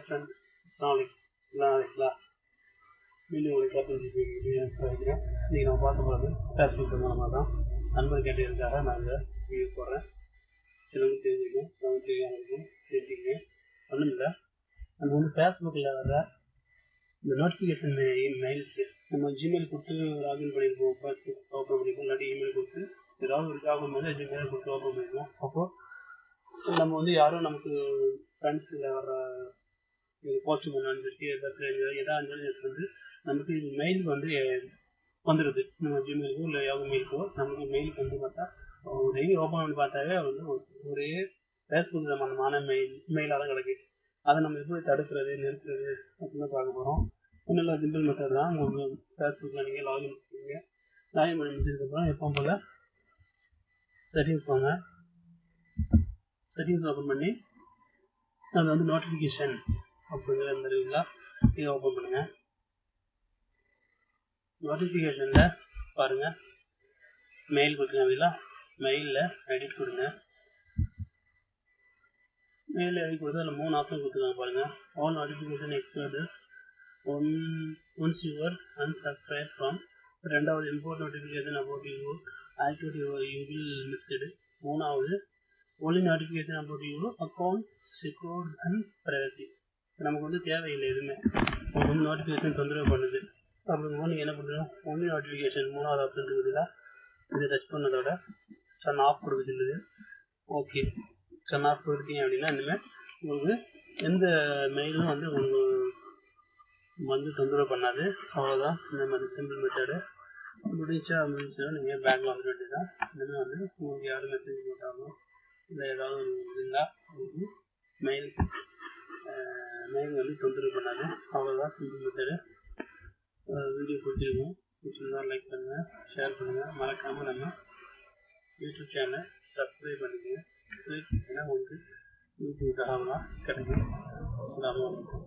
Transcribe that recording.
Friends, அஸ்ஸலாமு அலைக்கும். எல்லாம் இருக்கீங்களா? மீண்டும் ஒரு கேப்டன்சி வைக்கிறேன். இன்றைக்கி நம்ம பார்க்க போகிறது ஃபேஸ்புக் சம்பந்தமாக தான். நண்பர் கேட்டதுக்காக நான் இந்த வீடியோ போடுறேன். சிலவங்க தெரிஞ்சுக்கணும், சிலவங்க தெரியாமல் தெரிஞ்சுக்கங்க. ஒன்றும் இல்லை, நம்ம வந்து ஃபேஸ்புக்கில் வர இந்த நோட்டிஃபிகேஷன் மெயில்ஸு நம்ம ஜிமெயில் கொடுத்து லாகின் பண்ணியிருப்போம். ஃபேஸ்புக் ஓப்பன் பண்ணிப்போம், இல்லாட்டி இமெயில் கொடுத்து ஏதாவது ஒரு ஜாப் போது ஜிமெயில் கொடுத்து ஓப்பன் பண்ணிப்போம். அப்போது நம்ம வந்து யாரும் நமக்கு ஃப்ரெண்ட்ஸில் வர போஸ்ட் பண்ணாலும் சரி, எதாக இருந்தாலும் வந்து நமக்கு மெயில் வந்து வந்துடுது. நம்ம ஜிமெயிலுக்கோ இல்லை யாகோ மெயிலுக்கோ நமக்கு மெயிலுக்கு வந்து பார்த்தா டெய்லி ஓப்பன் பண்ணி பார்த்தாவே வந்து ஒரே ஃபேஸ்புக் சம்மந்தமான மெயிலாக தான் கிடைக்குது. அதை நம்ம எப்படி தடுக்கிறது, நிறுத்துறது அப்படின்னு பார்க்க போகிறோம். ஒன்றும் இல்லை, சிம்பிள் மெத்தட் தான். உங்கள் ஃபேஸ்புக்கில் நீங்கள் லாகின் பண்ணுவீங்க. லாகின் பண்ணி முடிச்சதுக்கப்புறம் எப்போ போல் செட்டிங்ஸ் போங்க. செட்டிங்ஸ் ஓப்பன் பண்ணி அது வந்து நோட்டிஃபிகேஷன் அப்படிங்கிற இந்த இருக்குங்களா, இதை ஓப்பன் பண்ணுங்கள். நோட்டிஃபிகேஷனில் பாருங்கள், மெயில் கொடுத்துருக்காங்களா, மெயிலில் எடிட் கொடுங்க. மெயிலில் எடிட் கொடுத்து அதில் 3 ஆப்ஷன் கொடுத்துருக்காங்க பாருங்கள். All notification experts once your unsubscribe from. ரெண்டாவது import notification about you activity you will missed. மூணாவது only notification about your account secured and privacy. நமக்கு வந்து தேவையில்லை எதுவுமே, உங்களுக்கு வந்து நோட்டிஃபிகேஷன் தொந்தரவு பண்ணுது அப்படிங்கும்போது நீங்கள் என்ன பண்ணுறோம், ஒன்லி நோட்டிஃபிகேஷன் 3வது ஆப்ஷன் இருக்குதுல்ல, இதை டச் பண்ணதோட கண் ஆஃப் கொடுக்க சொல்லுது. ஓகே, கண் ஆஃப் கொடுத்தீங்க அப்படின்னா இனிமேல் உங்களுக்கு எந்த மெயிலும் வந்து உங்களுக்கு வந்து தொந்தரவு பண்ணாது. அவ்வளோதான், சிம்பிள் மெத்தடு. முடிஞ்சா நீங்கள் பேக்கில் வந்துட வேண்டியதான். இனிமேல் வந்து உங்களுக்கு யாரும் மெசேஜ் போட்டாலும் இல்லை ஏதாவது ஒரு இருந்தால் உங்களுக்கு மெயில் வந்து தொந்தரவு பண்ணாது. அவ்வளோதான், சிம்பிள் மெத்தடு. வீடியோ பிடிச்சிருக்கோம், பிடிச்சிருந்தா லைக் பண்ணுங்கள், ஷேர் பண்ணுங்கள். மறக்காமல் நம்ம யூடியூப் சேனலை சப்ஸ்கிரைப் பண்ணிக்கோங்க. ஏன்னா உங்களுக்கு யூடியூப் தகவலாக கிடைக்கும். அஸ்ஸலாமு அலைக்கும்.